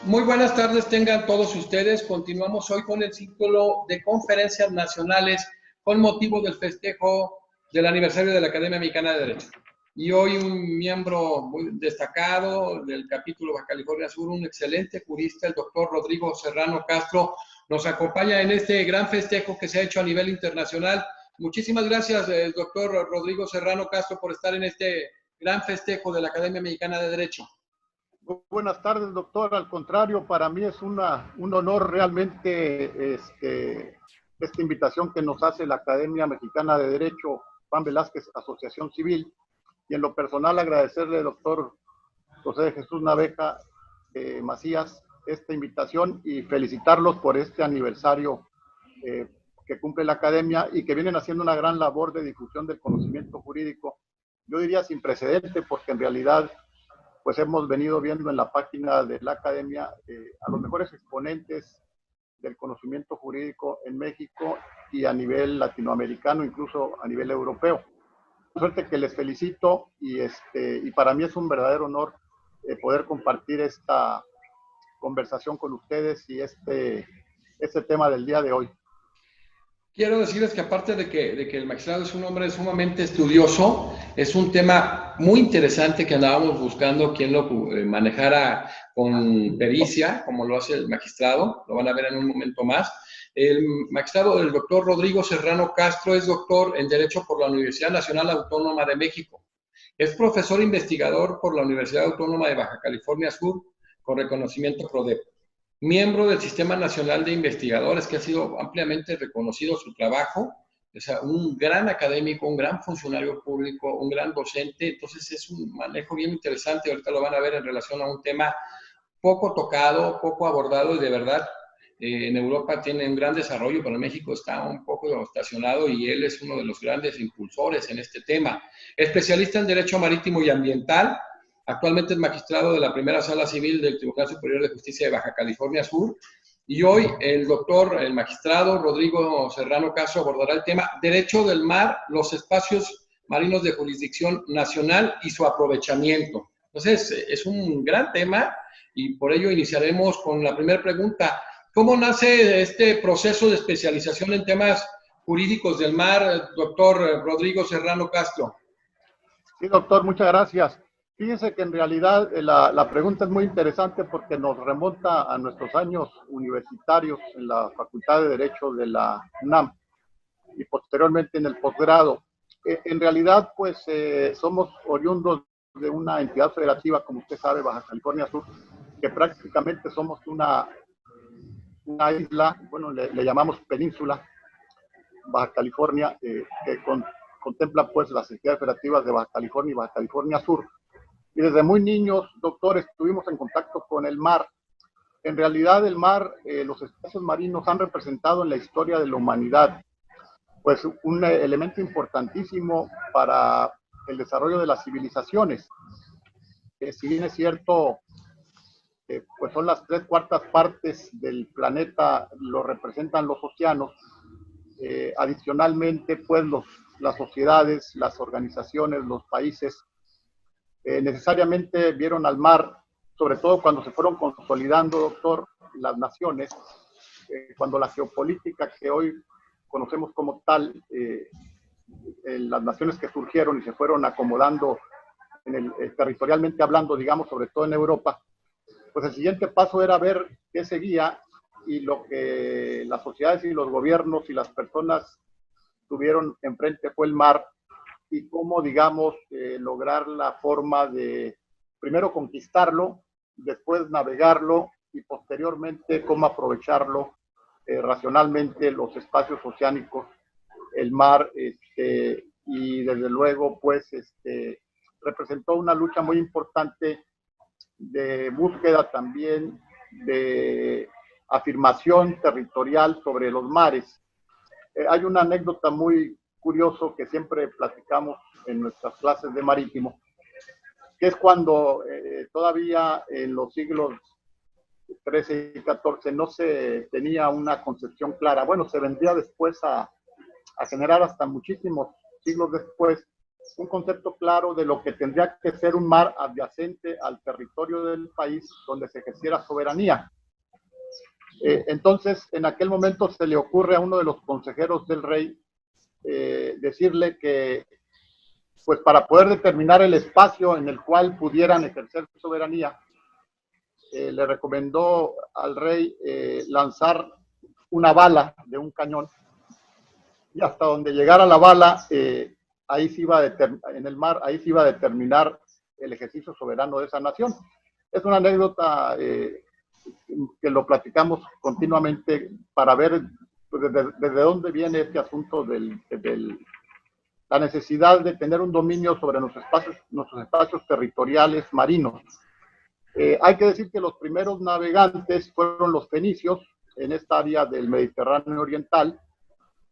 Muy buenas tardes tengan todos ustedes. Continuamos hoy con el ciclo de conferencias nacionales con motivo del festejo del aniversario de la Academia Mexicana de Derecho. Y hoy un miembro muy destacado del capítulo Baja California Sur, un excelente jurista, el doctor Rodrigo Serrano Castro, nos acompaña en este gran festejo que se ha hecho a nivel internacional. Muchísimas gracias, doctor Rodrigo Serrano Castro, por estar en este gran festejo de la Academia Mexicana de Derecho. Buenas tardes, doctor. Al contrario, para mí es un honor realmente esta invitación que nos hace la Academia Mexicana de Derecho, Juan Velázquez, Asociación Civil, y en lo personal agradecerle al doctor José Jesús Naveja Macías esta invitación y felicitarlos por este aniversario que cumple la Academia y que vienen haciendo una gran labor de difusión del conocimiento jurídico. Yo diría sin precedente, porque en realidad pues hemos venido viendo en la página de la Academia a los mejores exponentes del conocimiento jurídico en México y a nivel latinoamericano, incluso a nivel europeo. De suerte que les felicito y para mí es un verdadero honor poder compartir esta conversación con ustedes y este tema del día de hoy. Quiero decirles que aparte de que el magistrado es un hombre sumamente estudioso, es un tema muy interesante que andábamos buscando quien lo manejara con pericia, como lo hace el magistrado, lo van a ver en un momento más. El magistrado, el doctor Rodrigo Serrano Castro, es doctor en Derecho por la Universidad Nacional Autónoma de México. Es profesor investigador por la Universidad Autónoma de Baja California Sur, con reconocimiento PRODEP. Miembro del Sistema Nacional de Investigadores, que ha sido ampliamente reconocido su trabajo, o sea, un gran académico, un gran funcionario público, un gran docente, entonces es un manejo bien interesante, ahorita lo van a ver en relación a un tema poco tocado, poco abordado y de verdad en Europa tiene un gran desarrollo, pero en México está un poco estacionado y él es uno de los grandes impulsores en este tema. Especialista en Derecho Marítimo y Ambiental, actualmente es magistrado de la Primera Sala Civil del Tribunal Superior de Justicia de Baja California Sur. Y hoy el magistrado Rodrigo Serrano Castro abordará el tema Derecho del Mar, los espacios marinos de jurisdicción nacional y su aprovechamiento. Entonces, es un gran tema y por ello iniciaremos con la primera pregunta. ¿Cómo nace este proceso de especialización en temas jurídicos del mar, doctor Rodrigo Serrano Castro? Sí, doctor, muchas gracias. Fíjense que en realidad la pregunta es muy interesante porque nos remonta a nuestros años universitarios en la Facultad de Derecho de la UNAM y posteriormente en el posgrado. En realidad, pues somos oriundos de una entidad federativa, como usted sabe, Baja California Sur, que prácticamente somos una isla, bueno, le llamamos península, Baja California, que contempla pues las entidades federativas de Baja California y Baja California Sur. Y desde muy niños, doctor, estuvimos en contacto con el mar. En realidad el mar, los espacios marinos han representado en la historia de la humanidad pues un elemento importantísimo para el desarrollo de las civilizaciones. Si bien es cierto, pues son las 3/4 partes del planeta, lo representan los océanos. Adicionalmente, pues las sociedades, las organizaciones, los países necesariamente vieron al mar, sobre todo cuando se fueron consolidando, doctor, las naciones, cuando la geopolítica que hoy conocemos como tal, las naciones que surgieron y se fueron acomodando territorialmente hablando, digamos, sobre todo en Europa, pues el siguiente paso era ver qué seguía y lo que las sociedades y los gobiernos y las personas tuvieron enfrente fue el mar y cómo, digamos, lograr la forma de primero conquistarlo, después navegarlo y posteriormente cómo aprovecharlo racionalmente, los espacios oceánicos, el mar, y desde luego, pues, representó una lucha muy importante de búsqueda también de afirmación territorial sobre los mares. Hay una anécdota muy curioso que siempre platicamos en nuestras clases de marítimo, que es cuando todavía en los siglos XIII y XIV no se tenía una concepción clara. Bueno, se vendría después a generar hasta muchísimos siglos después un concepto claro de lo que tendría que ser un mar adyacente al territorio del país donde se ejerciera soberanía. Entonces, en aquel momento se le ocurre a uno de los consejeros del rey decirle que, pues para poder determinar el espacio en el cual pudieran ejercer soberanía, le recomendó al rey lanzar una bala de un cañón, y hasta donde llegara la bala, ahí se iba en el mar, ahí se iba a determinar el ejercicio soberano de esa nación. Es una anécdota que lo platicamos continuamente para ver desde dónde viene este asunto la necesidad de tener un dominio sobre nuestros espacios territoriales marinos. Hay que decir que los primeros navegantes fueron los fenicios en esta área del Mediterráneo oriental,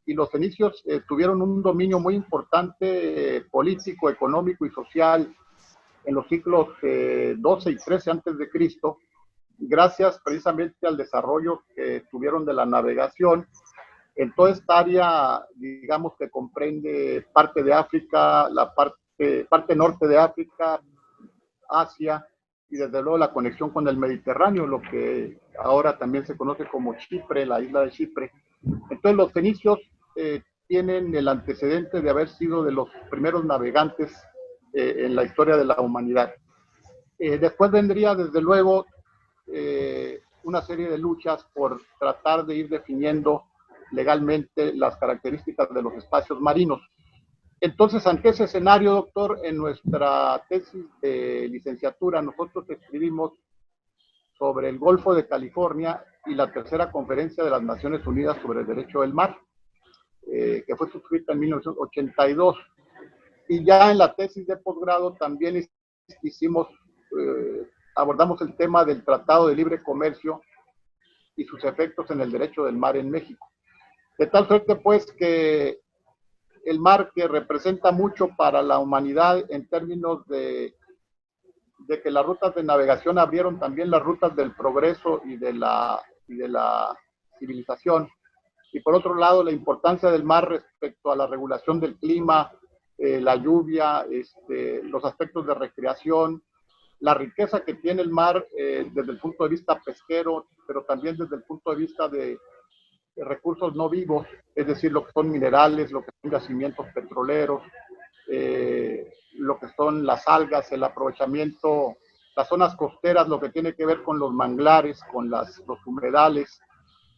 y los fenicios tuvieron un dominio muy importante político, económico y social en los siglos 12 y 13 antes de Cristo, gracias precisamente al desarrollo que tuvieron de la navegación en toda esta área, digamos, que comprende parte de África, la parte norte de África, Asia, y desde luego la conexión con el Mediterráneo, lo que ahora también se conoce como Chipre, la isla de Chipre. Entonces los fenicios tienen el antecedente de haber sido de los primeros navegantes en la historia de la humanidad. Después vendría, desde luego, una serie de luchas por tratar de ir definiendo legalmente las características de los espacios marinos. Entonces, ante ese escenario, doctor, en nuestra tesis de licenciatura, nosotros escribimos sobre el Golfo de California y la tercera conferencia de las Naciones Unidas sobre el Derecho del Mar, que fue suscrita en 1982. Y ya en la tesis de posgrado también abordamos el tema del Tratado de Libre Comercio y sus efectos en el derecho del mar en México. De tal suerte, pues, que el mar, que representa mucho para la humanidad en términos de que las rutas de navegación abrieron también las rutas del progreso y de la civilización. Y por otro lado, la importancia del mar respecto a la regulación del clima, la lluvia, los aspectos de recreación, la riqueza que tiene el mar desde el punto de vista pesquero, pero también desde el punto de vista de recursos no vivos, es decir, lo que son minerales, lo que son yacimientos petroleros, lo que son las algas, el aprovechamiento, las zonas costeras, lo que tiene que ver con los manglares, con los humedales,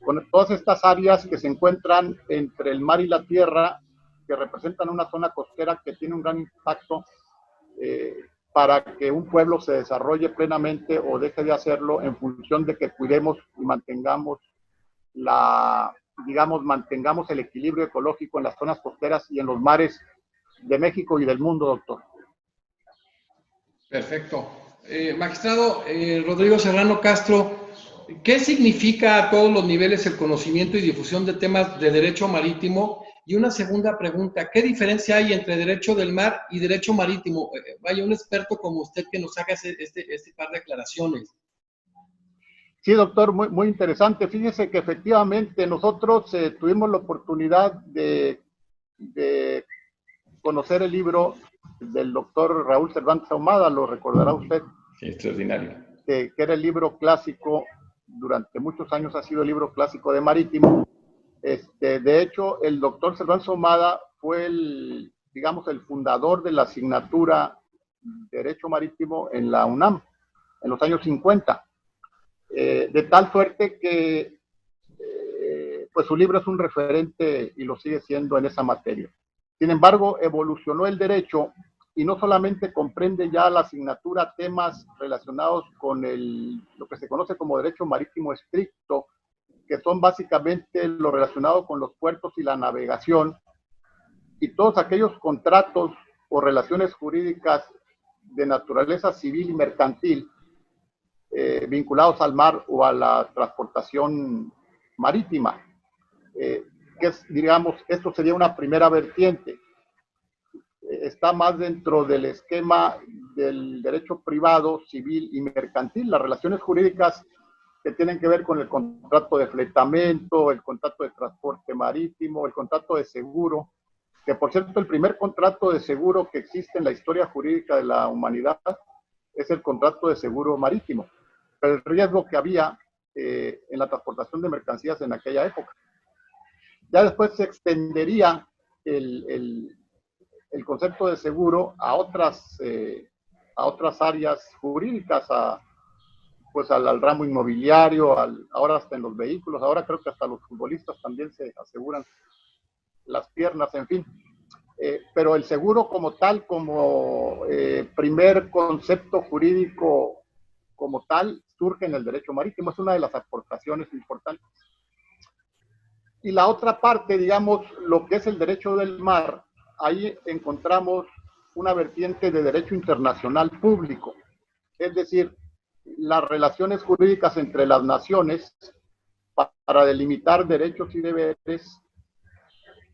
con todas estas áreas que se encuentran entre el mar y la tierra, que representan una zona costera que tiene un gran impacto para que un pueblo se desarrolle plenamente o deje de hacerlo en función de que cuidemos y mantengamos mantengamos el equilibrio ecológico en las zonas costeras y en los mares de México y del mundo, doctor. Perfecto. Magistrado Rodrigo Serrano Castro, ¿qué significa a todos los niveles el conocimiento y difusión de temas de derecho marítimo? Y una segunda pregunta, ¿qué diferencia hay entre derecho del mar y derecho marítimo? Vaya, un experto como usted que nos haga este par de aclaraciones. Sí, doctor, muy, muy interesante. Fíjese que efectivamente nosotros tuvimos la oportunidad de conocer el libro del doctor Raúl Cervantes Ahumada, lo recordará usted. Sí, extraordinario. Que era el libro clásico, durante muchos años ha sido el libro clásico de marítimo. De hecho, el doctor Cervantes Ahumada fue el fundador de la asignatura Derecho Marítimo en la UNAM, en los años 50. De tal suerte que pues su libro es un referente y lo sigue siendo en esa materia. Sin embargo, evolucionó el derecho y no solamente comprende ya la asignatura temas relacionados con lo que se conoce como derecho marítimo estricto, que son básicamente lo relacionado con los puertos y la navegación, y todos aquellos contratos o relaciones jurídicas de naturaleza civil y mercantil vinculados al mar o a la transportación marítima. Esto sería una primera vertiente. Está más dentro del esquema del derecho privado, civil y mercantil, las relaciones jurídicas que tienen que ver con el contrato de fletamento, el contrato de transporte marítimo, el contrato de seguro, que por cierto el primer contrato de seguro que existe en la historia jurídica de la humanidad es el contrato de seguro marítimo, pero el riesgo que había en la transportación de mercancías en aquella época. Ya después se extendería el concepto de seguro a otras áreas jurídicas, pues al ramo inmobiliario, ahora hasta en los vehículos, ahora creo que hasta los futbolistas también se aseguran las piernas, en fin. Pero el seguro como tal, como primer concepto jurídico como tal, surge en el derecho marítimo, es una de las aportaciones importantes. Y la otra parte, digamos, lo que es el derecho del mar, ahí encontramos una vertiente de derecho internacional público, es decir, las relaciones jurídicas entre las naciones para delimitar derechos y deberes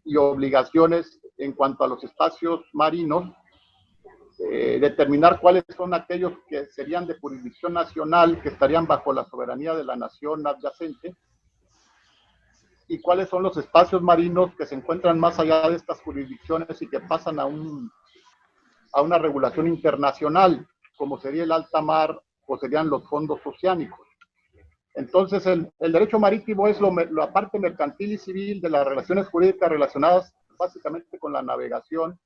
y obligaciones en cuanto a los espacios marinos, determinar cuáles son aquellos que serían de jurisdicción nacional, que estarían bajo la soberanía de la nación adyacente, y cuáles son los espacios marinos que se encuentran más allá de estas jurisdicciones y que pasan a una regulación internacional, como sería el alta mar o serían los fondos oceánicos. Entonces, el derecho marítimo es la parte mercantil y civil de las relaciones jurídicas relacionadas básicamente con la navegación,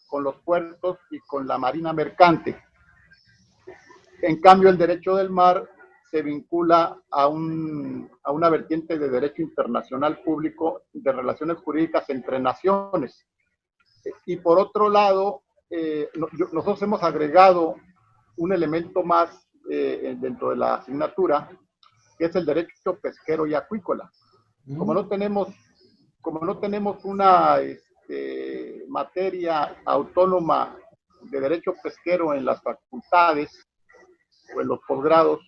con los puertos y con la marina mercante. En cambio, el derecho del mar se vincula a una vertiente de derecho internacional público de relaciones jurídicas entre naciones. Y por otro lado, nosotros hemos agregado un elemento más dentro de la asignatura, que es el derecho pesquero y acuícola. Como no tenemos una materia autónoma de derecho pesquero en las facultades o en los posgrados,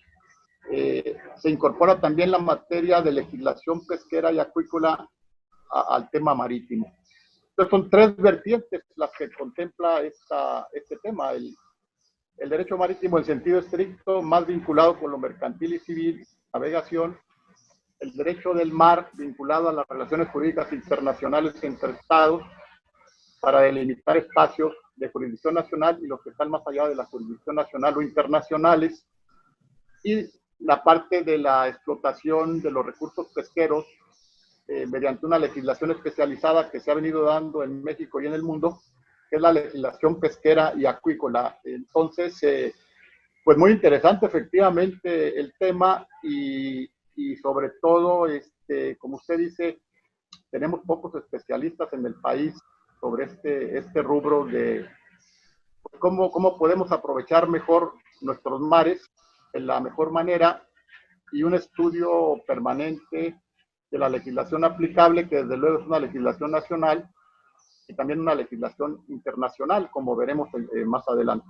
se incorpora también la materia de legislación pesquera y acuícola al tema marítimo. Entonces son tres vertientes las que contempla este tema, el derecho marítimo en sentido estricto, más vinculado con lo mercantil y civil, navegación, el derecho del mar vinculado a las relaciones jurídicas internacionales entre estados para delimitar espacios de jurisdicción nacional y los que están más allá de la jurisdicción nacional o internacionales, y la parte de la explotación de los recursos pesqueros mediante una legislación especializada que se ha venido dando en México y en el mundo, que es la legislación pesquera y acuícola. Entonces, pues muy interesante efectivamente el tema y sobre todo, como usted dice, tenemos pocos especialistas en el país sobre este rubro de cómo podemos aprovechar mejor nuestros mares de la mejor manera, y un estudio permanente de la legislación aplicable, que desde luego es una legislación nacional y también una legislación internacional, como veremos más adelante.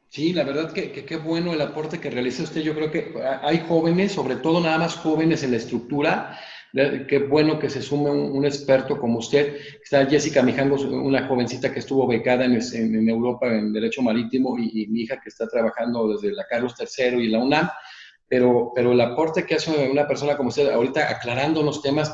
Sí, la verdad que qué bueno el aporte que realiza usted. Yo creo que hay jóvenes, sobre todo nada más jóvenes en la estructura. Qué bueno que se sume un experto como usted. Está Jessica Mijangos, una jovencita que estuvo becada en Europa en Derecho Marítimo, y mi hija que está trabajando desde la Carlos III y la UNAM. Pero el aporte que hace una persona como usted ahorita aclarándonos temas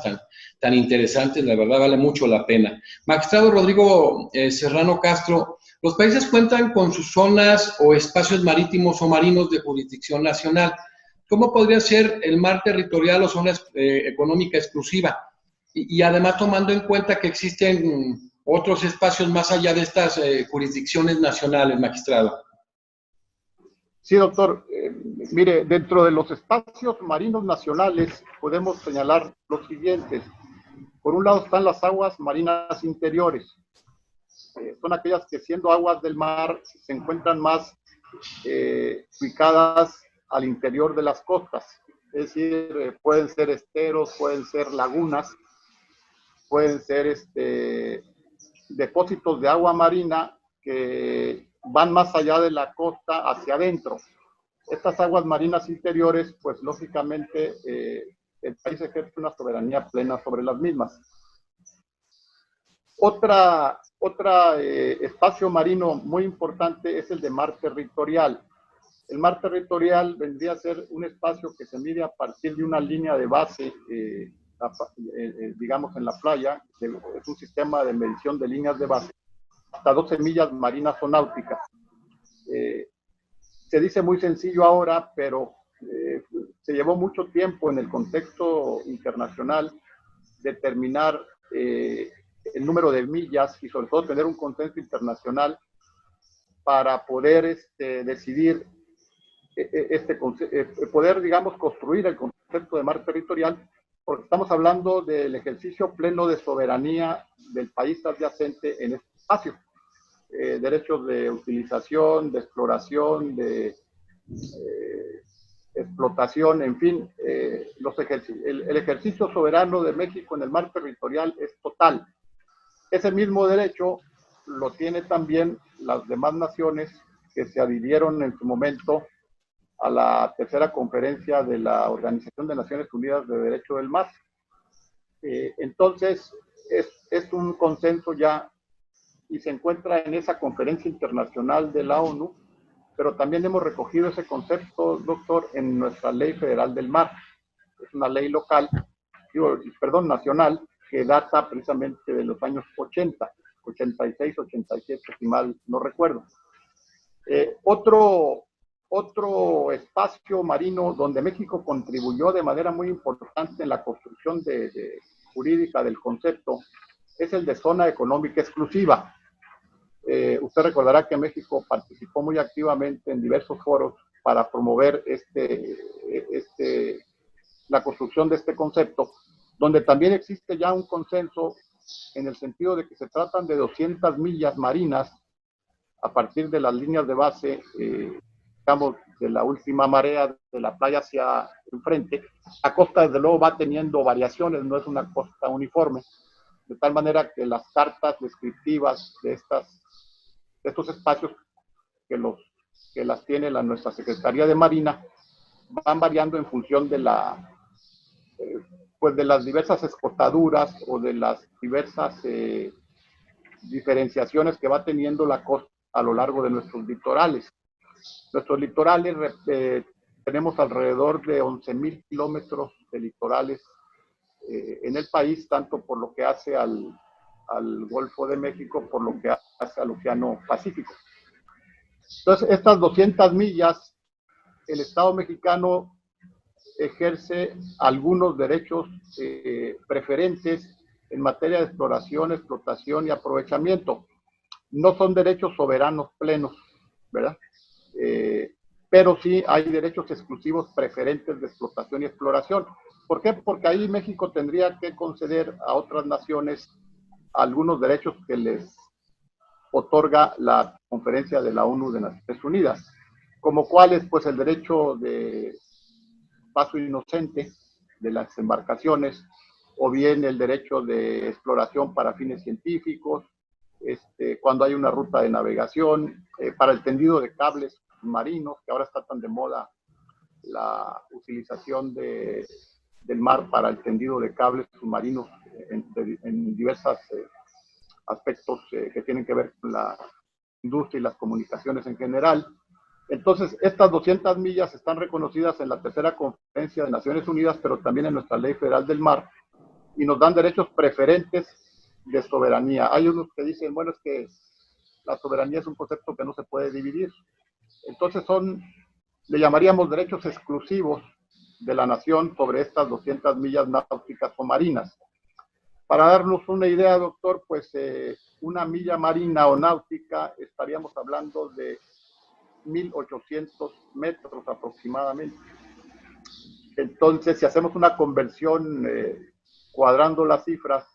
tan interesantes, la verdad vale mucho la pena. Magistrado Rodrigo Serrano Castro, los países cuentan con sus zonas o espacios marítimos o marinos de jurisdicción nacional. ¿Cómo podría ser el mar territorial o zona económica exclusiva? Y además tomando en cuenta que existen otros espacios más allá de estas jurisdicciones nacionales, magistrado. Sí, doctor. Mire, dentro de los espacios marinos nacionales podemos señalar los siguientes. Por un lado están las aguas marinas interiores. Son aquellas que, siendo aguas del mar, se encuentran más ubicadas al interior de las costas. Es decir, pueden ser esteros, pueden ser lagunas, pueden ser depósitos de agua marina que van más allá de la costa hacia adentro. Estas aguas marinas interiores, pues lógicamente el país ejerce una soberanía plena sobre las mismas. Otra espacio marino muy importante es el de mar territorial. El mar territorial vendría a ser un espacio que se mide a partir de una línea de base digamos, en la playa, es un sistema de medición de líneas de base, hasta 12 millas marinas o náuticas. Se dice muy sencillo ahora, pero se llevó mucho tiempo en el contexto internacional determinar el número de millas y sobre todo tener un consenso internacional para poder decidir, poder, digamos, construir el concepto de mar territorial, porque estamos hablando del ejercicio pleno de soberanía del país adyacente en este espacio. Derechos de utilización, de exploración, de explotación, en fin, el ejercicio soberano de México en el mar territorial es total. Ese mismo derecho lo tiene también las demás naciones que se adhirieron en su momento a la tercera conferencia de la Organización de Naciones Unidas de Derecho del Mar. Entonces, es un consenso ya y se encuentra en esa conferencia internacional de la ONU, pero también hemos recogido ese concepto, doctor, en nuestra Ley Federal del Mar. Es una ley local, nacional, que data precisamente de los años 80, 86, 87, si mal no recuerdo. Otro espacio marino donde México contribuyó de manera muy importante en la construcción jurídica del concepto es el de zona económica exclusiva. Usted recordará que México participó muy activamente en diversos foros para promover la construcción de este concepto, donde también existe ya un consenso en el sentido de que se tratan de 200 millas marinas a partir de las líneas de base, digamos, de la última marea de la playa hacia enfrente. La costa, desde luego, va teniendo variaciones, no es una costa uniforme, de tal manera que las cartas descriptivas de estos espacios que las tiene nuestra Secretaría de Marina van variando en función de de las diversas escotaduras o de las diversas diferenciaciones que va teniendo la costa a lo largo de nuestros litorales. Nuestros litorales, tenemos alrededor de 11,000 kilómetros de litorales en el país, tanto por lo que hace al Golfo de México, por lo que hace al Océano Pacífico. Entonces, estas 200 millas, el Estado mexicano ejerce algunos derechos preferentes en materia de exploración, explotación y aprovechamiento. No son derechos soberanos plenos, ¿verdad? Pero sí hay derechos exclusivos preferentes de explotación y exploración. ¿Por qué? Porque ahí México tendría que conceder a otras naciones algunos derechos que les otorga la Conferencia de la ONU de Naciones Unidas, como cuáles, pues el derecho de paso inocente de las embarcaciones, o bien el derecho de exploración para fines científicos, cuando hay una ruta de navegación, para el tendido de cables marinos, que ahora está tan de moda la utilización del mar para el tendido de cables submarinos en diversos aspectos que tienen que ver con la industria y las comunicaciones en general. Entonces, estas 200 millas están reconocidas en la tercera conferencia de Naciones Unidas, pero también en nuestra Ley Federal del Mar, y nos dan derechos preferentes de soberanía. Hay unos que dicen, bueno, es que la soberanía es un concepto que no se puede dividir. Entonces le llamaríamos derechos exclusivos de la nación sobre estas 200 millas náuticas o marinas. Para darnos una idea, doctor, pues una milla marina o náutica estaríamos hablando de 1,800 metros aproximadamente. Entonces, si hacemos una conversión cuadrando las cifras,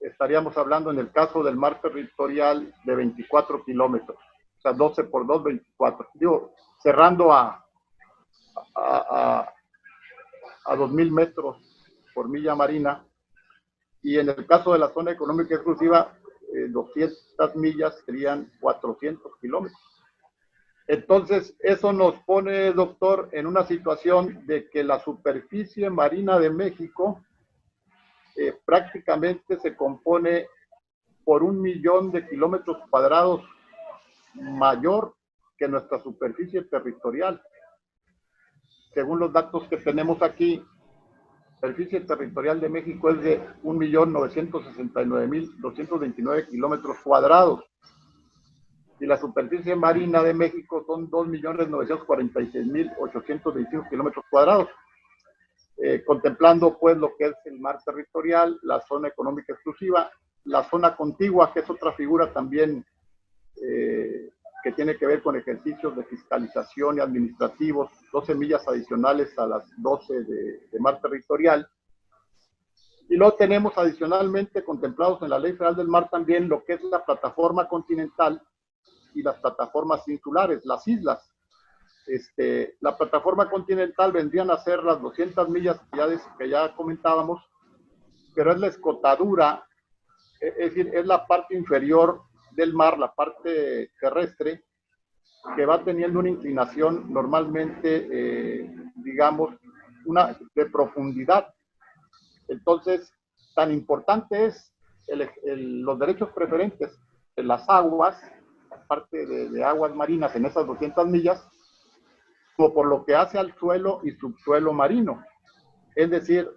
estaríamos hablando en el caso del mar territorial de 24 kilómetros, o sea, 12 por 2, 24. Digo, cerrando a 2,000 metros por milla marina, y en el caso de la zona económica exclusiva, 200 millas serían 400 kilómetros. Entonces, eso nos pone, doctor, en una situación de que la superficie marina de México prácticamente se compone por 1,000,000 de kilómetros cuadrados mayor que nuestra superficie territorial. Según los datos que tenemos aquí, superficie territorial de México es de 1.969.229 kilómetros cuadrados. Y la superficie marina de México son 2.946.825 kilómetros cuadrados. Contemplando pues lo que es el mar territorial, la zona económica exclusiva, la zona contigua, que es otra figura también que tiene que ver con ejercicios de fiscalización y administrativos, 12 millas adicionales a las 12 de mar territorial. Y luego tenemos adicionalmente contemplados en la Ley Federal del Mar también lo que es la plataforma continental y las plataformas insulares, las islas. La plataforma continental vendrían a ser las 200 millas que ya comentábamos, pero es la escotadura, es decir, es la parte inferior del mar, la parte terrestre, que va teniendo una inclinación normalmente, digamos, de profundidad. Entonces, tan importante es los derechos preferentes de las aguas, parte de aguas marinas en esas 200 millas, como por lo que hace al suelo y subsuelo marino. Es decir,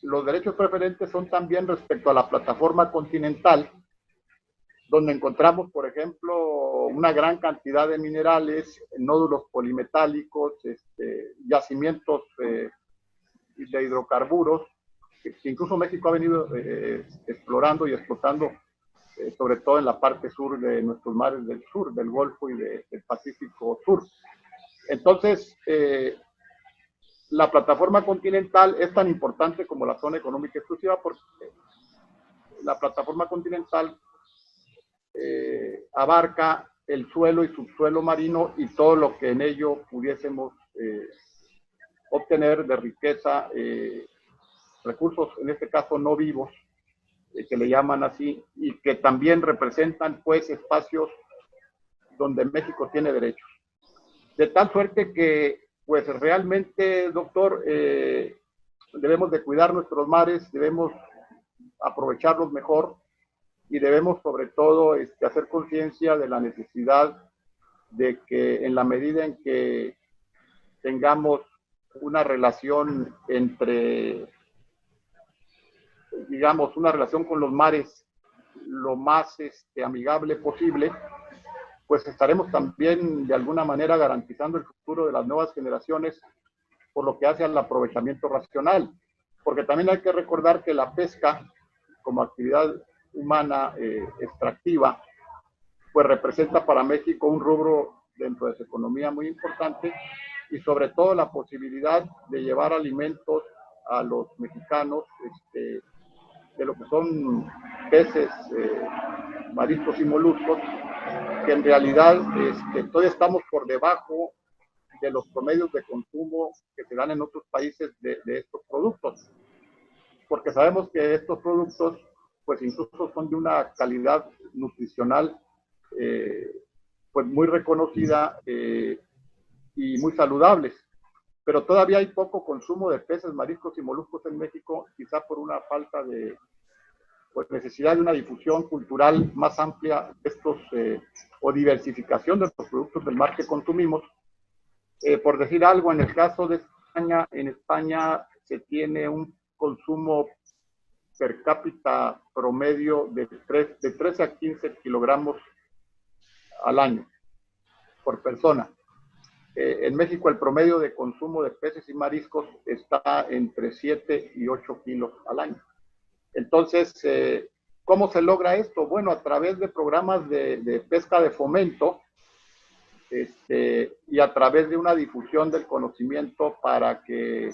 los derechos preferentes son también respecto a la plataforma continental, donde encontramos, por ejemplo, una gran cantidad de minerales, nódulos polimetálicos, yacimientos de hidrocarburos, que incluso México ha venido explorando y explotando, sobre todo en la parte sur de nuestros mares del sur, del Golfo y del Pacífico Sur. Entonces, la plataforma continental es tan importante como la zona económica exclusiva porque la plataforma continental abarca el suelo y subsuelo marino y todo lo que en ello pudiésemos obtener de riqueza, recursos, en este caso no vivos, que le llaman así, y que también representan pues espacios donde México tiene derechos. De tal suerte que pues realmente, doctor, debemos de cuidar nuestros mares, debemos aprovecharlos mejor y debemos sobre todo hacer conciencia de la necesidad de que en la medida en que tengamos una relación digamos, una relación con los mares lo más amigable posible, pues estaremos también de alguna manera garantizando el futuro de las nuevas generaciones por lo que hace al aprovechamiento racional. Porque también hay que recordar que la pesca como actividad humana extractiva, pues representa para México un rubro dentro de su economía muy importante y sobre todo la posibilidad de llevar alimentos a los mexicanos de lo que son peces, mariscos y moluscos, que en realidad todavía estamos por debajo de los promedios de consumo que se dan en otros países de estos productos. Porque sabemos que estos productos pues incluso son de una calidad nutricional pues muy reconocida y muy saludables. Pero todavía hay poco consumo de peces, mariscos y moluscos en México, quizá por una falta de pues, necesidad de una difusión cultural más amplia o diversificación de los productos del mar que consumimos. Por decir algo, en el caso de España, en España se tiene un consumo per cápita promedio de 13 a 15 kilogramos al año por persona. En México el promedio de consumo de peces y mariscos está entre 7 y 8 kilos al año. Entonces, ¿cómo se logra esto? Bueno, a través de programas de pesca de fomento y a través de una difusión del conocimiento para que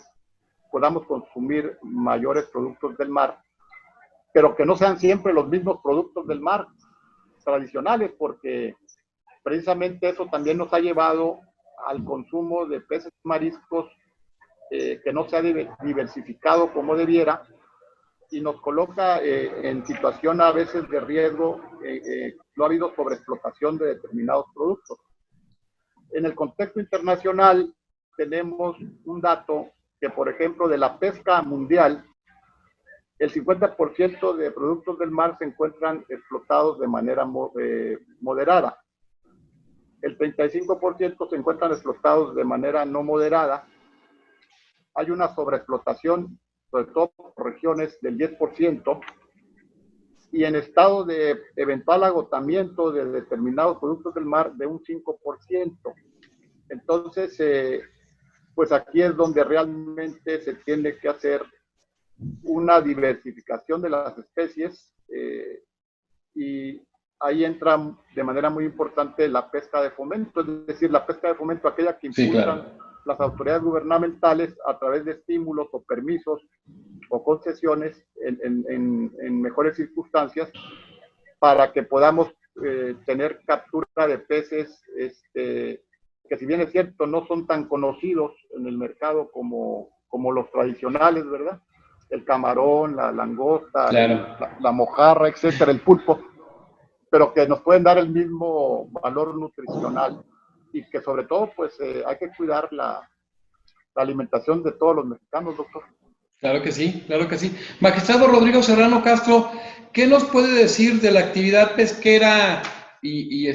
podamos consumir mayores productos del mar, pero que no sean siempre los mismos productos del mar tradicionales, porque precisamente eso también nos ha llevado al consumo de peces y mariscos que no se ha diversificado como debiera y nos coloca en situación a veces de riesgo. No ha habido sobreexplotación de determinados productos. En el contexto internacional tenemos un dato que, por ejemplo, de la pesca mundial, el 50% de productos del mar se encuentran explotados de manera moderada. El 35% se encuentran explotados de manera no moderada. Hay una sobreexplotación sobre todo por regiones del 10%, y en estado de eventual agotamiento de determinados productos del mar de un 5%. Entonces, pues aquí es donde realmente se tiene que hacer una diversificación de las especies, y ahí entra de manera muy importante la pesca de fomento, es decir, la pesca de fomento, aquella que Sí, impulsan claro. las autoridades gubernamentales a través de estímulos o permisos o concesiones en mejores circunstancias para que podamos tener captura de peces que, si bien es cierto, no son tan conocidos en el mercado como los tradicionales, ¿verdad? El camarón, la langosta, Claro. la mojarra, etcétera, el pulpo, pero que nos pueden dar el mismo valor nutricional y que sobre todo pues hay que cuidar la alimentación de todos los mexicanos, doctor. Claro que sí, claro que sí. Magistrado Rodrigo Serrano Castro, ¿qué nos puede decir de la actividad pesquera y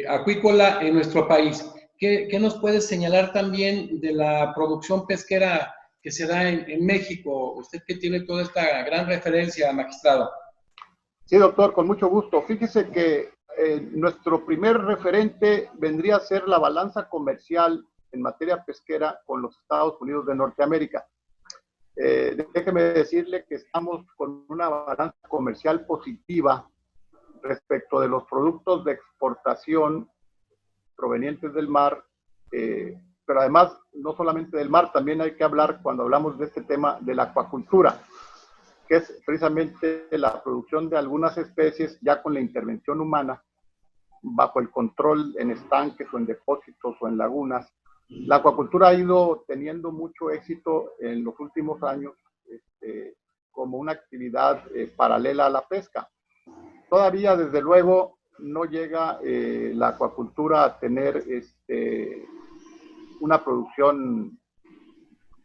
acuícola en nuestro país? ¿Qué nos puede señalar también de la producción pesquera que se da en México? Usted que tiene toda esta gran referencia, magistrado. Sí, doctor, con mucho gusto. Fíjese que nuestro primer referente vendría a ser la balanza comercial en materia pesquera con los Estados Unidos de Norteamérica. Déjeme decirle que estamos con una balanza comercial positiva respecto de los productos de exportación provenientes del mar, pero además no solamente del mar, también hay que hablar, cuando hablamos de este tema, de la acuacultura, que es precisamente la producción de algunas especies ya con la intervención humana, bajo el control en estanques o en depósitos o en lagunas. La acuacultura ha ido teniendo mucho éxito en los últimos años, como una actividad paralela a la pesca. Todavía, desde luego, no llega la acuacultura a tener una producción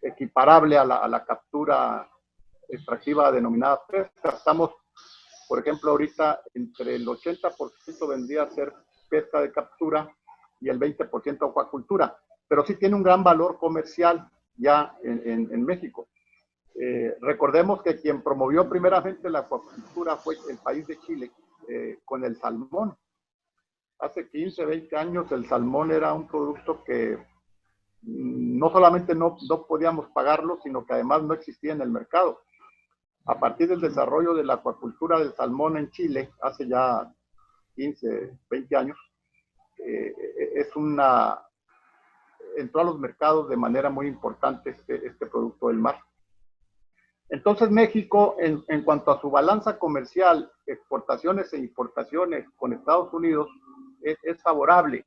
equiparable a la captura extractiva denominada pesca. Estamos, por ejemplo, ahorita entre el 80% vendría a ser pesca de captura y el 20% acuacultura, pero sí tiene un gran valor comercial ya en México. Recordemos que quien promovió primeramente la acuacultura fue el país de Chile, con el salmón. Hace 15, 20 años el salmón era un producto que no solamente no podíamos pagarlo, sino que además no existía en el mercado. A partir del desarrollo de la acuacultura del salmón en Chile, hace ya 15, 20 años, entró a los mercados de manera muy importante este producto del mar. Entonces México, en cuanto a su balanza comercial, exportaciones e importaciones con Estados Unidos, es favorable.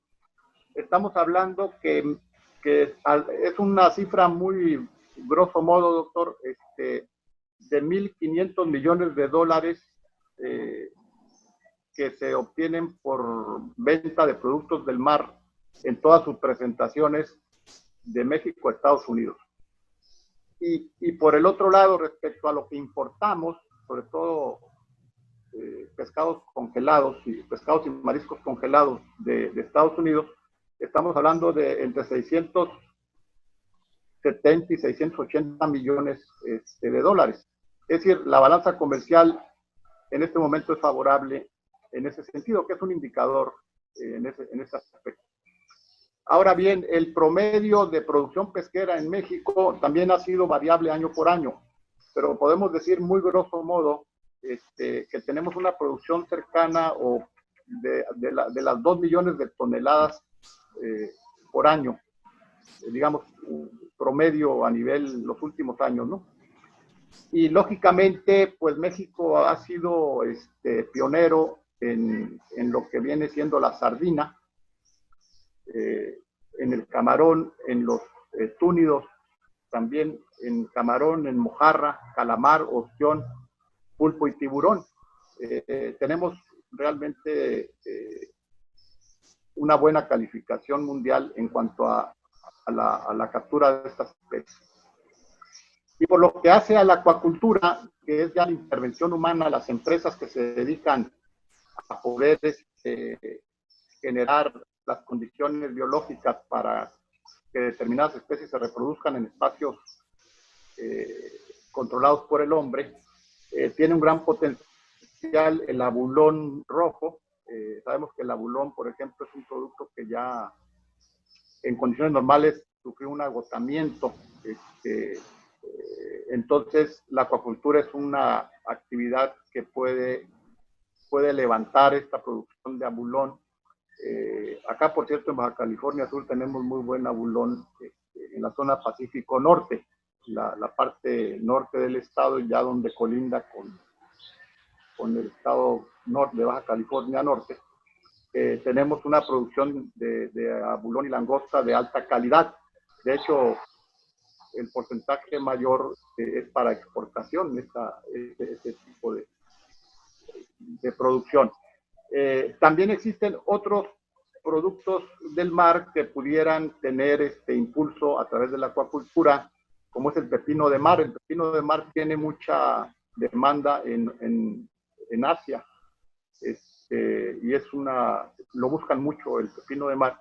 Estamos hablando que es una cifra muy grosso modo, doctor, de 1.500 millones de dólares que se obtienen por venta de productos del mar en todas sus presentaciones de México a Estados Unidos. Y por el otro lado, respecto a lo que importamos, sobre todo pescados congelados pescados y mariscos congelados de Estados Unidos, estamos hablando de entre 670 y 680 millones de dólares. Es decir, la balanza comercial en este momento es favorable en ese sentido, que es un indicador en ese aspecto. Ahora bien, el promedio de producción pesquera en México también ha sido variable año por año, pero podemos decir muy grosso modo que tenemos una producción cercana o de las 2 millones de toneladas por año, digamos, promedio a nivel los últimos años, ¿no? Y lógicamente, pues México ha sido pionero en lo que viene siendo la sardina, en el camarón, en los túnidos, también en camarón, en mojarra, calamar, ostión, pulpo y tiburón. Tenemos realmente una buena calificación mundial en cuanto a la captura de estas especies. Y por lo que hace a la acuacultura, que es ya la intervención humana, las empresas que se dedican a poder generar las condiciones biológicas para que determinadas especies se reproduzcan en espacios controlados por el hombre. Tiene un gran potencial el abulón rojo. Sabemos que el abulón, por ejemplo, es un producto que ya en condiciones normales sufrió un agotamiento. Entonces, la acuacultura es una actividad que puede levantar esta producción de abulón. Acá, por cierto, en Baja California Sur tenemos muy buen abulón en la zona Pacífico Norte, la parte norte del estado, ya donde colinda con el estado norte de Baja California Norte. Tenemos una producción de abulón y langosta de alta calidad. De hecho, el porcentaje mayor es para exportación, este tipo de producción. También existen otros productos del mar que pudieran tener este impulso a través de la acuacultura, como es el pepino de mar. El pepino de mar tiene mucha demanda en Asia, y lo buscan mucho el pepino de mar.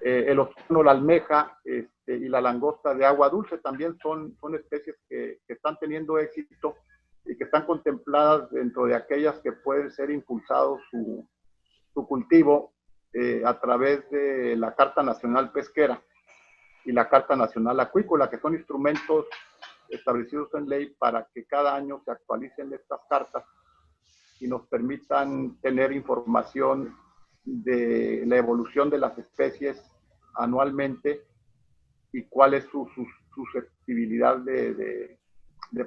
El océano, la almeja y la langosta de agua dulce también son especies que están teniendo éxito y que están contempladas dentro de aquellas que pueden ser impulsados su cultivo a través de la Carta Nacional Pesquera y la Carta Nacional Acuícola, que son instrumentos establecidos en ley para que cada año se actualicen estas cartas y nos permitan tener información de la evolución de las especies anualmente y cuál es su susceptibilidad de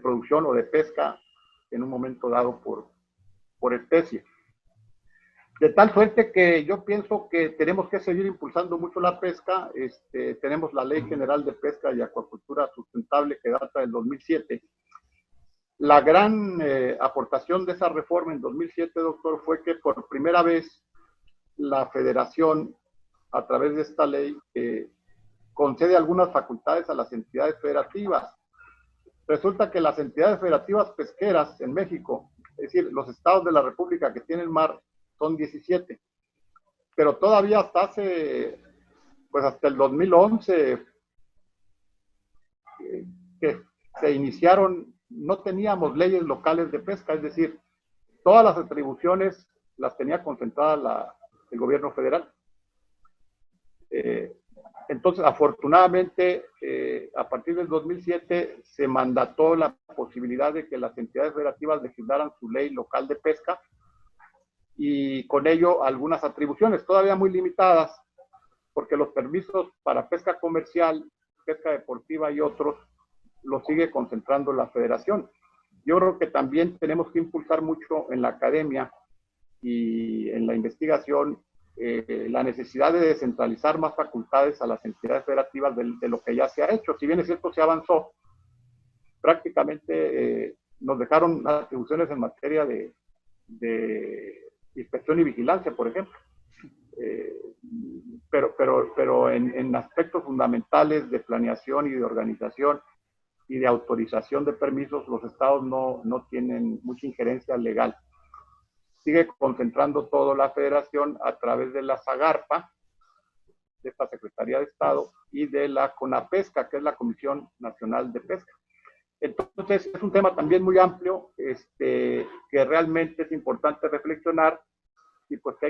producción o de pesca en un momento dado por especie. De tal suerte que yo pienso que tenemos que seguir impulsando mucho la pesca. Tenemos la Ley General de Pesca y Acuacultura Sustentable que data del 2007. La gran aportación de esa reforma en 2007, doctor, fue que por primera vez la Federación, a través de esta ley, concede algunas facultades a las entidades federativas. Resulta que las entidades federativas pesqueras en México, es decir, los estados de la República que tienen mar, son 17. Pero todavía hasta el 2011, que se iniciaron, no teníamos leyes locales de pesca, es decir, todas las atribuciones las tenía concentradas el gobierno federal. Entonces, afortunadamente, a partir del 2007 se mandató la posibilidad de que las entidades federativas legislaran su ley local de pesca y con ello algunas atribuciones, todavía muy limitadas, porque los permisos para pesca comercial, pesca deportiva y otros los sigue concentrando la federación. Yo creo que también tenemos que impulsar mucho en la academia y en la investigación la necesidad de descentralizar más facultades a las entidades federativas de lo que ya se ha hecho. Si bien es cierto, se avanzó, prácticamente nos dejaron atribuciones en materia de inspección y vigilancia, por ejemplo. Pero en aspectos fundamentales de planeación y de organización y de autorización de permisos, los estados no tienen mucha injerencia legal. Sigue concentrando todo la federación a través de la SAGARPA, de esta Secretaría de Estado, y de la CONAPESCA, que es la Comisión Nacional de Pesca. Entonces, es un tema también muy amplio, que realmente es importante reflexionar, y pues que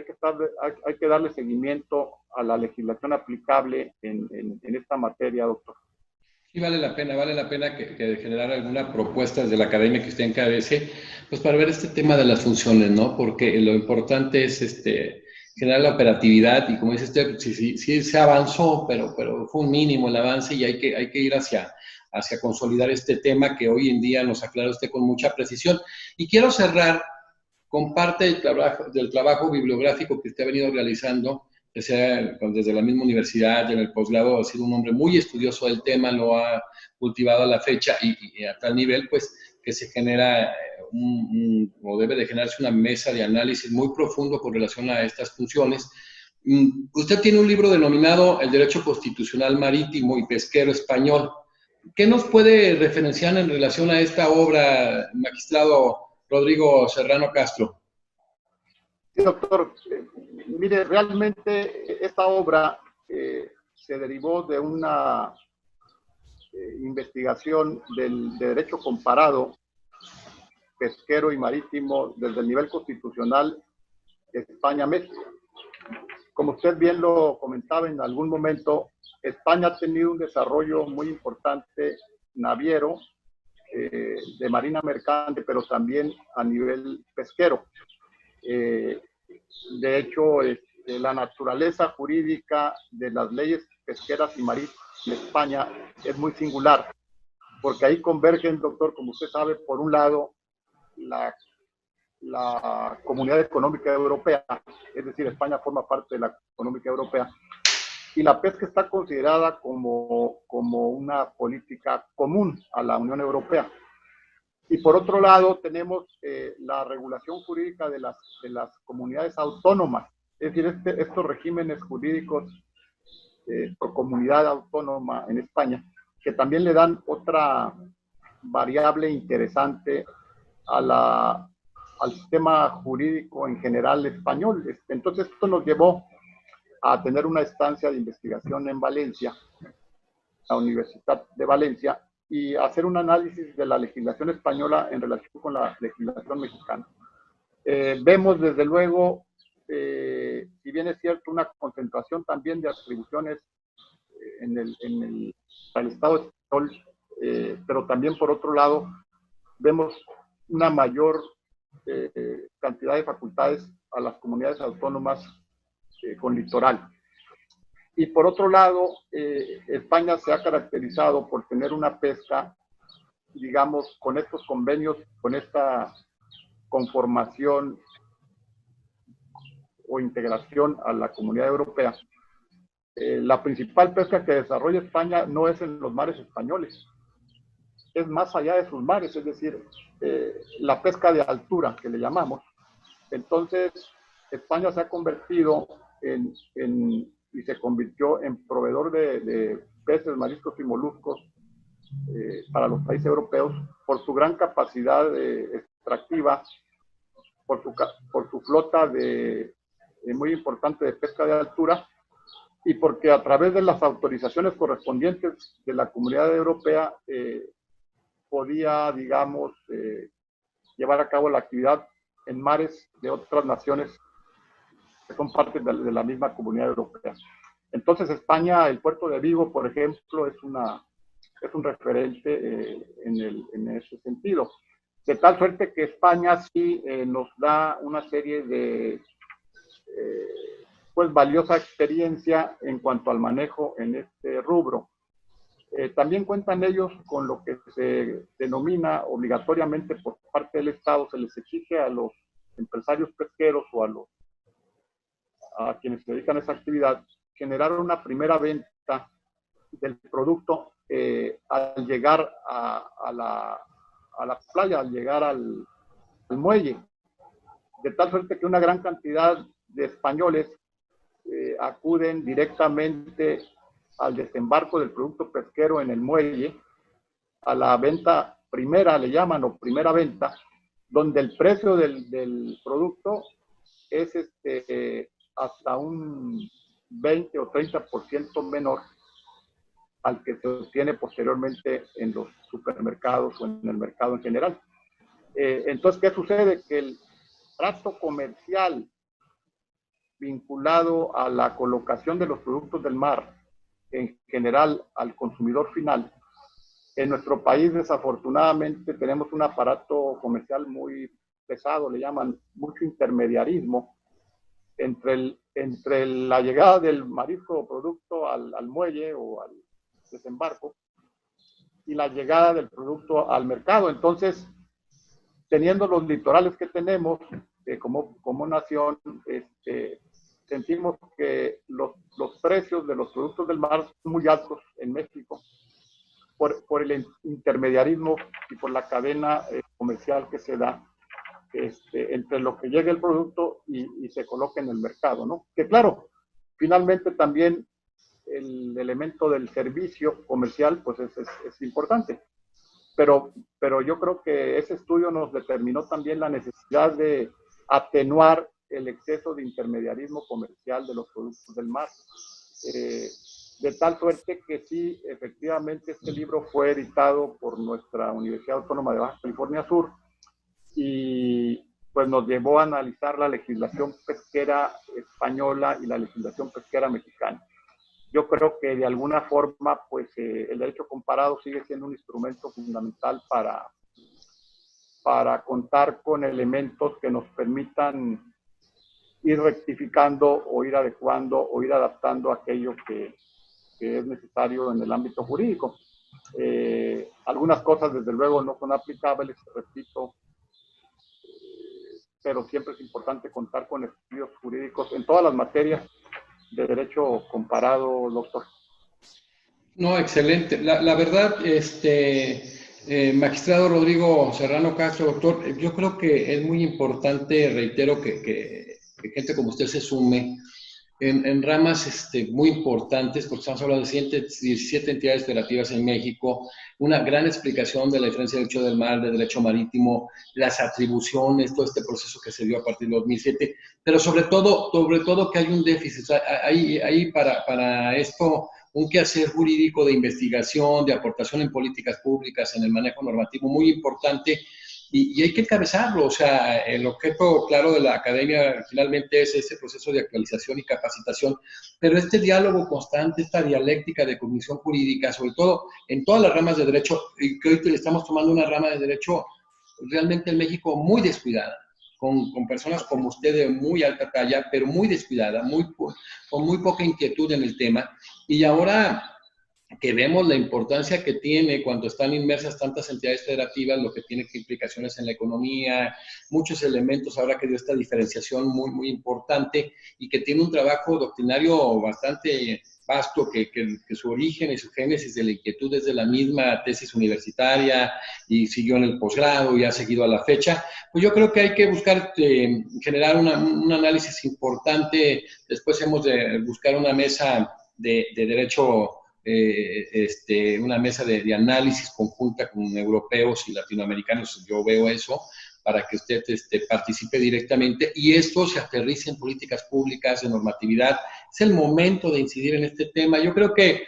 hay que darle seguimiento a la legislación aplicable en esta materia, doctor. Sí, vale la pena que generar alguna propuesta desde la academia que usted encabece, pues para ver este tema de las funciones, ¿no? Porque lo importante es generar la operatividad y como dice usted, sí se avanzó, pero fue un mínimo el avance y hay que ir hacia consolidar este tema que hoy en día nos aclara usted con mucha precisión. Y quiero cerrar con parte del trabajo bibliográfico que usted ha venido realizando, que sea desde la misma universidad, en el posgrado, ha sido un hombre muy estudioso del tema, lo ha cultivado a la fecha y a tal nivel, pues, que se genera o debe de generarse una mesa de análisis muy profundo con relación a estas funciones. Usted tiene un libro denominado El Derecho Constitucional Marítimo y Pesquero Español. ¿Qué nos puede referenciar en relación a esta obra, magistrado Rodrigo Serrano Castro? Sí, doctor. Mire, realmente esta obra se derivó de una investigación de derecho comparado pesquero y marítimo desde el nivel constitucional España-México. Como usted bien lo comentaba en algún momento, España ha tenido un desarrollo muy importante naviero, de marina mercante, pero también a nivel pesquero. De hecho, la naturaleza jurídica de las leyes pesqueras y marítimas en España es muy singular, porque ahí convergen, doctor, como usted sabe, por un lado, la Comunidad Económica Europea, es decir, España forma parte de la Económica Europea, y la pesca está considerada como una política común a la Unión Europea. Y por otro lado, tenemos la regulación jurídica de las comunidades autónomas, es decir, estos regímenes jurídicos por comunidad autónoma en España, que también le dan otra variable interesante al sistema jurídico en general español. Entonces, esto nos llevó a tener una estancia de investigación en Valencia, la Universidad de Valencia, y hacer un análisis de la legislación española en relación con la legislación mexicana. Vemos, desde luego, si bien es cierto, una concentración también de atribuciones en el Estado español, pero también, por otro lado, vemos una mayor cantidad de facultades a las comunidades autónomas con litoral. Y por otro lado, España se ha caracterizado por tener una pesca, digamos, con estos convenios, con esta conformación o integración a la Comunidad Europea. La principal pesca que desarrolla España no es en los mares españoles, es más allá de sus mares, es decir, la pesca de altura, que le llamamos. Entonces, España se ha convertido y se convirtió en proveedor de peces, mariscos y moluscos para los países europeos por su gran capacidad extractiva, por su flota muy importante de pesca de altura, y porque a través de las autorizaciones correspondientes de la Comunidad Europea podía, digamos, llevar a cabo la actividad en mares de otras naciones que son parte de la misma Comunidad Europea. Entonces, España, el puerto de Vigo, por ejemplo, es un referente en ese sentido. De tal suerte que España sí nos da una serie de pues valiosa experiencia en cuanto al manejo en este rubro. También cuentan ellos con lo que se denomina obligatoriamente por parte del Estado, se les exige a los empresarios pesqueros o a quienes se dedican a esa actividad, generar una primera venta del producto al llegar a la playa, al llegar al muelle, de tal suerte que una gran cantidad de españoles acuden directamente al desembarco del producto pesquero en el muelle, a la venta primera, le llaman, o primera venta, donde el precio del producto es hasta un 20 o 30% menor al que se obtiene posteriormente en los supermercados o en el mercado en general. Entonces, ¿qué sucede? Que el trato comercial vinculado a la colocación de los productos del mar, en general al consumidor final, en nuestro país desafortunadamente tenemos un aparato comercial muy pesado, le llaman mucho intermediarismo, entre la llegada del marisco o producto al muelle o al desembarco y la llegada del producto al mercado. Entonces, teniendo los litorales que tenemos como nación, sentimos que los precios de los productos del mar son muy altos en México por el intermediarismo y por la cadena comercial que se da entre lo que llega el producto y se coloca en el mercado, ¿no? Que claro, finalmente también el elemento del servicio comercial pues es importante, pero yo creo que ese estudio nos determinó también la necesidad de atenuar el exceso de intermediarismo comercial de los productos del mar. de tal suerte que sí, efectivamente, este libro fue editado por nuestra Universidad Autónoma de Baja California Sur y pues nos llevó a analizar la legislación pesquera española y la legislación pesquera mexicana. Yo creo que de alguna forma, pues el derecho comparado sigue siendo un instrumento fundamental para contar con elementos que nos permitan ir rectificando o ir adecuando o ir adaptando aquello que es necesario en el ámbito jurídico. Algunas cosas, desde luego, no son aplicables, repito, pero siempre es importante contar con estudios jurídicos en todas las materias de derecho comparado, doctor. No, excelente. La verdad, magistrado Rodrigo Serrano Castro, doctor, yo creo que es muy importante, reitero, que gente como usted se sume en ramas muy importantes, porque estamos hablando de 17 entidades federativas en México, una gran explicación de la diferencia de derecho del mar, de derecho marítimo, las atribuciones, todo este proceso que se dio a partir de 2007, pero sobre todo que hay un déficit, o sea, hay para esto un quehacer jurídico de investigación, de aportación en políticas públicas, en el manejo normativo muy importante, y hay que encabezarlo. O sea, el objeto claro de la academia finalmente es ese proceso de actualización y capacitación, pero este diálogo constante, esta dialéctica de cognición jurídica, sobre todo en todas las ramas de derecho, y que hoy le estamos tomando una rama de derecho realmente en México muy descuidada, con personas como usted de muy alta talla, pero muy descuidada, con muy poca inquietud en el tema, y ahora que vemos la importancia que tiene cuando están inmersas tantas entidades federativas, lo que tiene que implicaciones en la economía, muchos elementos ahora que dio esta diferenciación muy, muy importante y que tiene un trabajo doctrinario bastante vasto, que su origen y su génesis de la inquietud es de la misma tesis universitaria y siguió en el posgrado y ha seguido a la fecha, pues yo creo que hay que buscar generar un análisis importante. Después hemos de buscar una mesa de derecho, una mesa de análisis conjunta con europeos y latinoamericanos, yo veo eso, para que usted participe directamente y esto se aterrice en políticas públicas, en normatividad. Es el momento de incidir en este tema. Yo creo que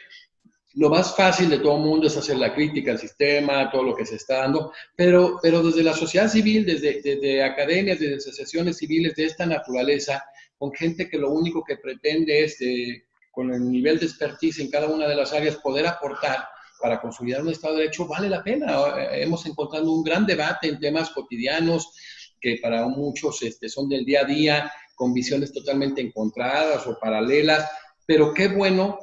lo más fácil de todo el mundo es hacer la crítica al sistema, todo lo que se está dando, pero desde la sociedad civil, desde academias, desde asociaciones civiles de esta naturaleza, con gente que lo único que pretende es con el nivel de expertise en cada una de las áreas, poder aportar para consolidar un Estado de Derecho, vale la pena. Hemos encontrado un gran debate en temas cotidianos que para muchos son del día a día, con visiones totalmente encontradas o paralelas, pero qué bueno.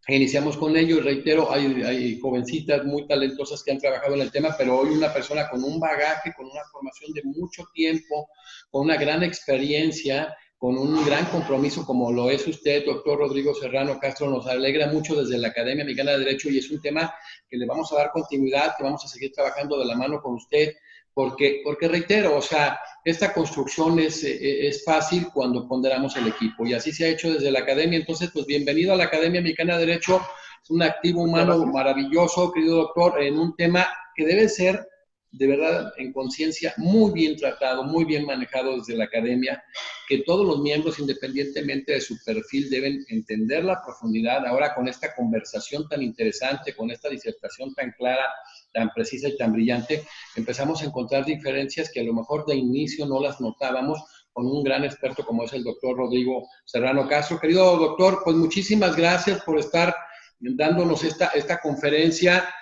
Iniciamos con ello y reitero, hay jovencitas muy talentosas que han trabajado en el tema, pero hoy una persona con un bagaje, con una formación de mucho tiempo, con una gran experiencia, con un gran compromiso como lo es usted, doctor Rodrigo Serrano Castro, nos alegra mucho desde la Academia Mexicana de Derecho y es un tema que le vamos a dar continuidad, que vamos a seguir trabajando de la mano con usted, porque reitero, o sea, esta construcción es fácil cuando ponderamos el equipo y así se ha hecho desde la Academia. Entonces, pues bienvenido a la Academia Mexicana de Derecho, es un activo humano maravilloso, querido doctor, en un tema que debe ser de verdad en conciencia muy bien tratado, muy bien manejado desde la Academia, que todos los miembros, independientemente de su perfil, deben entender la profundidad. Ahora con esta conversación tan interesante, con esta disertación tan clara, tan precisa y tan brillante, empezamos a encontrar diferencias que a lo mejor de inicio no las notábamos con un gran experto como es el doctor Rodrigo Serrano Castro. Querido doctor, pues muchísimas gracias por estar dándonos esta conferencia,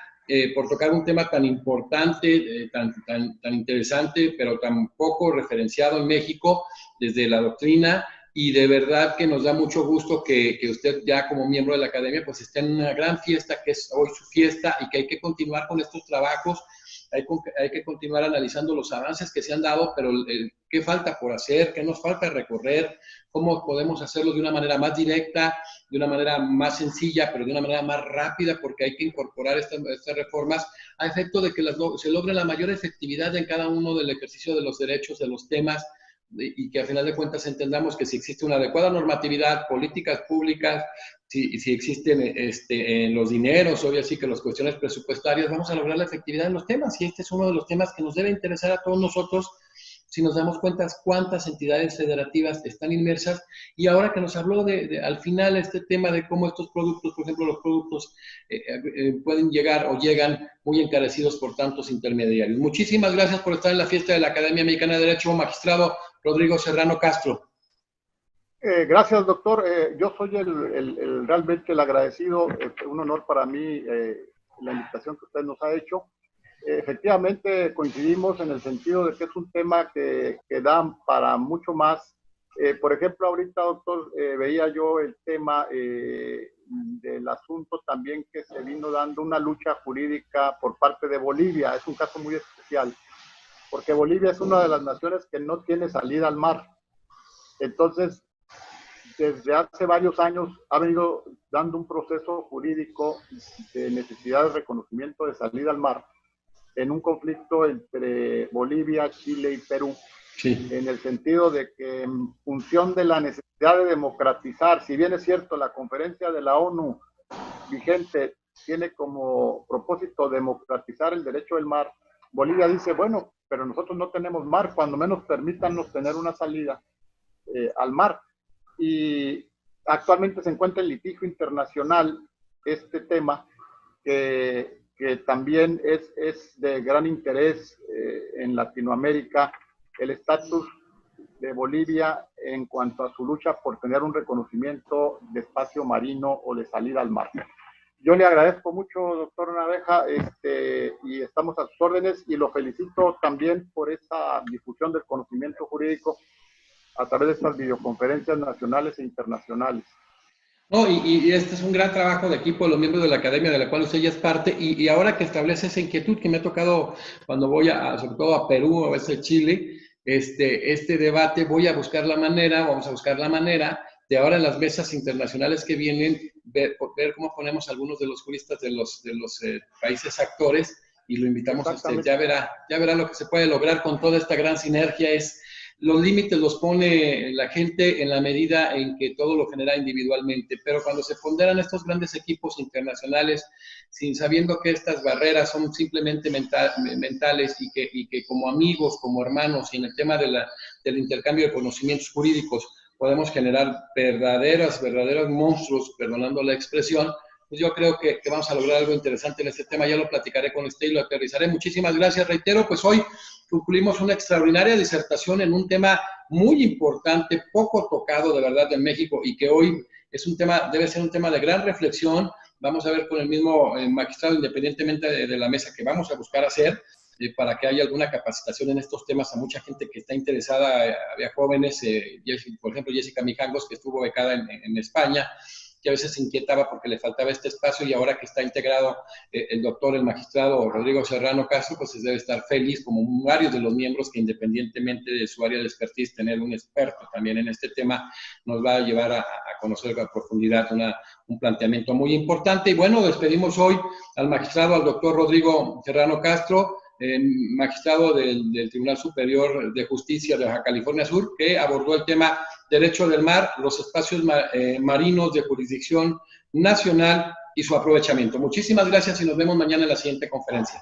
por tocar un tema tan importante, tan interesante, pero tan poco referenciado en México desde la doctrina. Y de verdad que nos da mucho gusto que usted ya como miembro de la Academia pues esté en una gran fiesta que es hoy su fiesta y que hay que continuar con estos trabajos, hay que continuar analizando los avances que se han dado, pero qué falta por hacer, qué nos falta recorrer, cómo podemos hacerlo de una manera más directa, de una manera más sencilla, pero de una manera más rápida, porque hay que incorporar estas reformas a efecto de que se logre la mayor efectividad en cada uno del ejercicio de los derechos, de los temas, y que a final de cuentas entendamos que si existe una adecuada normatividad, políticas públicas, si existen los dineros, obvio así que las cuestiones presupuestarias, vamos a lograr la efectividad en los temas, y este es uno de los temas que nos debe interesar a todos nosotros, si nos damos cuenta cuántas entidades federativas están inmersas, y ahora que nos habló al final este tema de cómo estos productos, por ejemplo, los productos pueden llegar o llegan muy encarecidos por tantos intermediarios. Muchísimas gracias por estar en la fiesta de la Academia Mexicana de Derecho, magistrado Rodrigo Serrano Castro. Gracias, doctor. Yo soy realmente el agradecido. Un honor para mí la invitación que usted nos ha hecho. Efectivamente, coincidimos en el sentido de que es un tema que da para mucho más. Por ejemplo, ahorita, doctor, veía yo el tema del asunto también que se vino dando una lucha jurídica por parte de Bolivia. Es un caso muy especial, porque Bolivia es una de las naciones que no tiene salida al mar. Entonces, desde hace varios años ha venido dando un proceso jurídico de necesidad de reconocimiento de salida al mar en un conflicto entre Bolivia, Chile y Perú, sí, en el sentido de que en función de la necesidad de democratizar, si bien es cierto, la conferencia de la ONU vigente tiene como propósito democratizar el derecho del mar, Bolivia dice, bueno, pero nosotros no tenemos mar, cuando menos permítanos tener una salida al mar. Y actualmente se encuentra en litigio internacional este tema que también es de gran interés en Latinoamérica, el estatus de Bolivia en cuanto a su lucha por tener un reconocimiento de espacio marino o de salida al mar. Yo le agradezco mucho, doctor Naveja, y estamos a sus órdenes, y lo felicito también por esa difusión del conocimiento jurídico a través de estas videoconferencias nacionales e internacionales. No, y este es un gran trabajo de equipo de los miembros de la academia de la cual usted ya es parte, y ahora que establece esa inquietud que me ha tocado cuando voy sobre todo a Perú, a veces a Chile, este debate, vamos a buscar la manera de ahora en las mesas internacionales que vienen, ver cómo ponemos a algunos de los juristas de los países actores, y lo invitamos a usted, ya verá lo que se puede lograr con toda esta gran sinergia. Los límites los pone la gente en la medida en que todo lo genera individualmente, pero cuando se ponderan estos grandes equipos internacionales, sabiendo que estas barreras son simplemente mentales, y que como amigos, como hermanos, y en el tema del intercambio de conocimientos jurídicos podemos generar verdaderos monstruos, perdonando la expresión, pues yo creo que vamos a lograr algo interesante en este tema. Ya lo platicaré con usted y lo aterrizaré. Muchísimas gracias. Reitero, pues hoy concluimos una extraordinaria disertación en un tema muy importante, poco tocado de verdad en México, y que hoy debe ser un tema de gran reflexión. Vamos a ver con el mismo magistrado, independientemente de la mesa que vamos a buscar hacer, para que haya alguna capacitación en estos temas a mucha gente que está interesada. Había jóvenes, por ejemplo, Jessica Mijangos, que estuvo becada en España, que a veces se inquietaba porque le faltaba este espacio, y ahora que está integrado el magistrado Rodrigo Serrano Castro, pues debe estar feliz, como varios de los miembros, que independientemente de su área de expertise, tener un experto también en este tema nos va a llevar a conocer a profundidad un planteamiento muy importante. Y bueno, despedimos hoy al magistrado, al doctor Rodrigo Serrano Castro, magistrado del Tribunal Superior de Justicia de Baja California Sur, que abordó el tema derecho del mar, los espacios marinos de jurisdicción nacional y su aprovechamiento. Muchísimas gracias y nos vemos mañana en la siguiente conferencia.